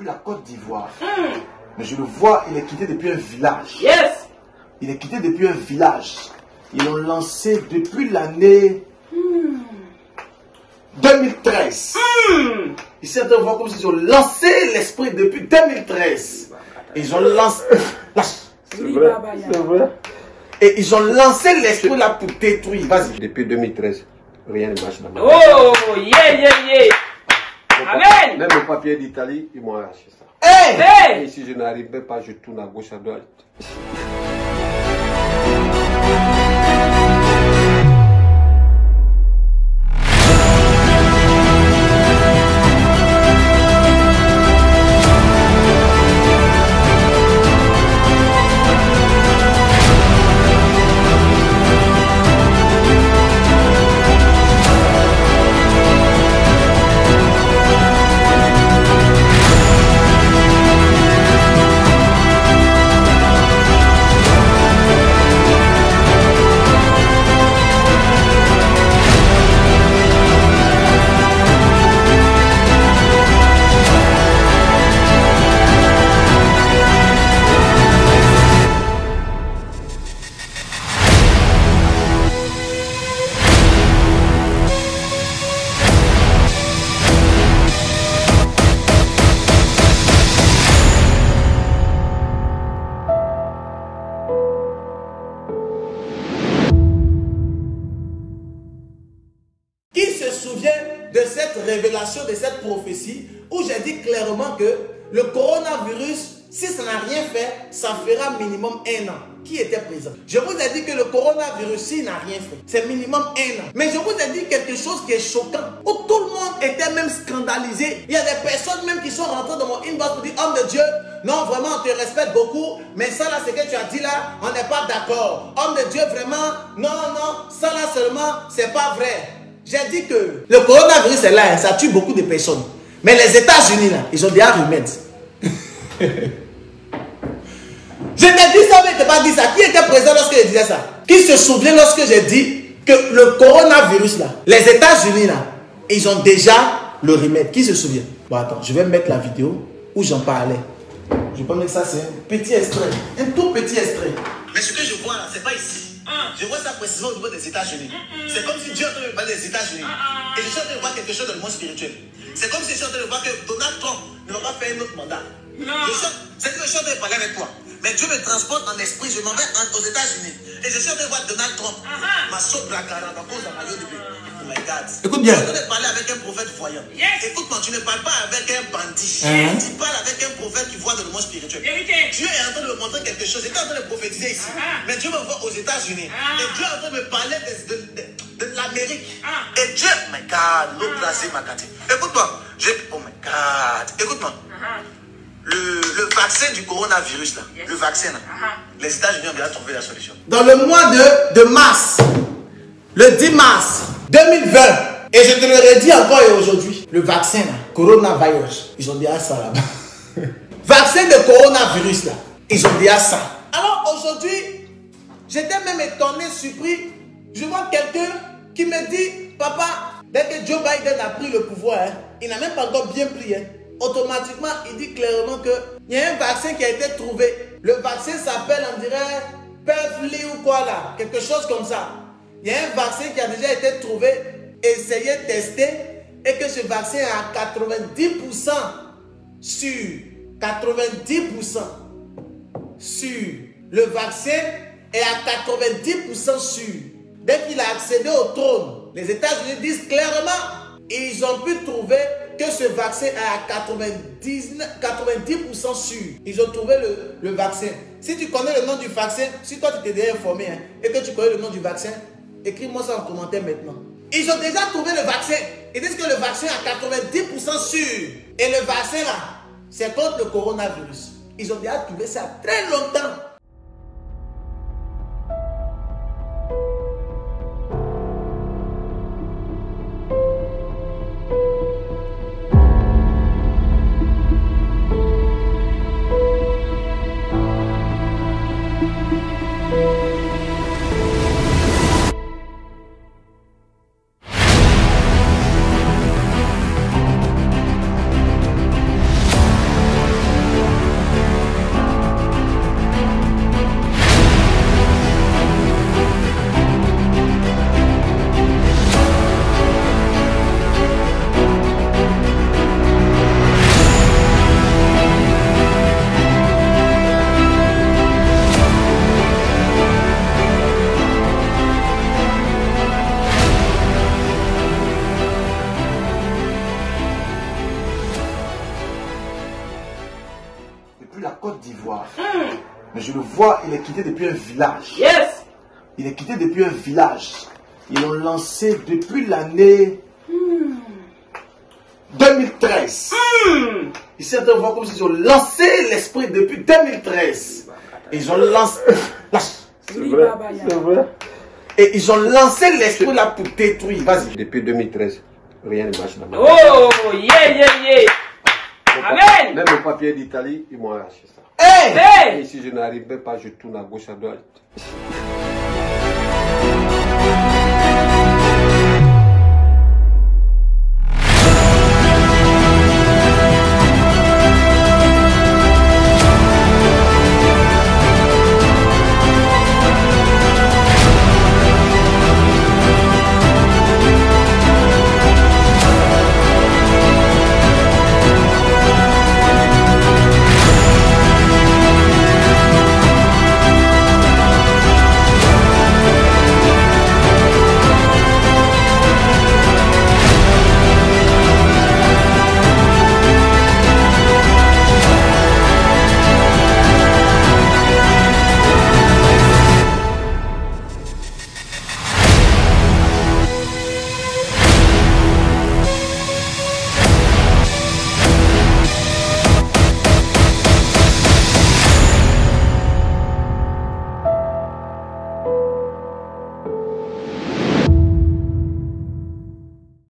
La Côte d'Ivoire. Mais je le vois, il est quitté depuis un village. Yes. Il est quitté depuis un village. Ils l'ont lancé depuis l'année 2013. Ici, on voit comme s'ils ont lancé l'esprit depuis 2013. Ils ont lancé... C'est vrai, c'est vrai. Et ils ont lancé l'esprit là pour détruire. Vas-y. Depuis 2013, rien ne marche dans ma vie. Oh, yeah. Amen. Même le papier d'Italie, ils m'ont arraché ça. Hey! Et si je n'arrivais pas, je tourne à gauche, à droite. Qui se souvient de cette révélation, de cette prophétie, où j'ai dit clairement que le coronavirus, si ça n'a rien fait, ça fera minimum 1 an. Qui était présent? Je vous ai dit que le coronavirus, s'il n'a rien fait, c'est minimum 1 an. Mais je vous ai dit quelque chose qui est choquant, où tout le monde était même scandalisé. Il y a des personnes même qui sont rentrées dans mon inbox pour dire, homme de Dieu, non, vraiment, on te respecte beaucoup, mais ça là, ce que tu as dit là, on n'est pas d'accord. Homme de Dieu, vraiment, non, ça là seulement, c'est pas vrai. J'ai dit que le coronavirus est là, ça tue beaucoup de personnes. Mais les États-Unis, là, ils ont des remèdes. Je t'ai dit ça, mais je t'ai pas dit ça. Qui était présent lorsque je disais ça? Qui se souvient lorsque j'ai dit que le coronavirus, là, les États-Unis, là, ils ont déjà le remède. Qui se souvient? Bon, attends, je vais mettre la vidéo où j'en parlais. Je peux mettre ça, c'est un petit extrait. Un tout petit extrait. Mais ce que je vois là, c'est pas ici. Je vois ça précisément au niveau des États-Unis. C'est comme si Dieu est en train de parler des États-Unis. Et je suis en train de voir quelque chose dans le monde spirituel. C'est comme si je suis en train de voir que Donald Trump ne va pas faire un autre mandat. C'est que je suis en train de parler avec toi. Mais Dieu me transporte en esprit. Je m'en vais aux États-Unis. Et je suis en train de voir Donald Trump. Ma sauce de la carrière, ma cause de la Oh my God. Écoute bien. Tu es en train de parler avec un prophète voyant. Écoute-moi, tu ne parles pas avec un bandit. Tu parles avec un prophète qui voit dans le monde spirituel. Dieu est en train de me montrer quelque chose. Il est en train de prophétiser ici. Mais Dieu me voit aux États-Unis. Et Dieu est en train de me parler de l'Amérique. Et Dieu, oh my God, l'autre placé m'a gâté. Écoute-moi. Oh my God. Écoute-moi. Le vaccin du coronavirus, là, le vaccin, là, les États-Unis ont déjà trouvé la solution. Dans le mois de mars, le 10 mars 2020, et je te le redis encore et aujourd'hui, le vaccin, là, coronavirus, ils ont déjà ça là-bas. Vaccin de coronavirus, là, ils ont déjà ça. Alors aujourd'hui, j'étais même étonné, surpris. Je vois quelqu'un qui me dit, papa, dès que Joe Biden a pris le pouvoir, hein, il n'a même pas encore bien pris. Hein, automatiquement, il dit clairement qu'il y a un vaccin qui a été trouvé. Le vaccin s'appelle, on dirait, Pevli ou quoi là, quelque chose comme ça. Il y a un vaccin qui a déjà été trouvé, essayé, testé, et que ce vaccin est à 90% sûr. 90% sûr. Le vaccin est à 90% sûr. Dès qu'il a accédé au trône, les États-Unis disent clairement, ils ont pu trouver que ce vaccin est à 90% sûr. Ils ont trouvé le vaccin. Si tu connais le nom du vaccin, si toi tu t'es déjà informé et que tu connais le nom du vaccin, écris-moi ça en commentaire maintenant. Ils ont déjà trouvé le vaccin. Ils disent que le vaccin est à 90% sûr. Et le vaccin là, c'est contre le coronavirus. Ils ont déjà trouvé ça très longtemps. La Côte d'Ivoire. Mais je le vois, il est quitté depuis un village. Yes. Il est quitté depuis un village. Ils l'ont lancé depuis l'année 2013. Ici, on voit comme s'ils ont lancé l'esprit depuis 2013. Ils ont lancé... C'est vrai. C'est vrai. Et ils ont lancé l'esprit là pour détruire. Vas-y. Depuis 2013, rien ne marche là-bas. Oh, yeah. Amen. Même le papier d'Italie, ils m'ont arraché ça. Hey! Hey. Et si je n'arrivais pas, je tourne à gauche, à droite.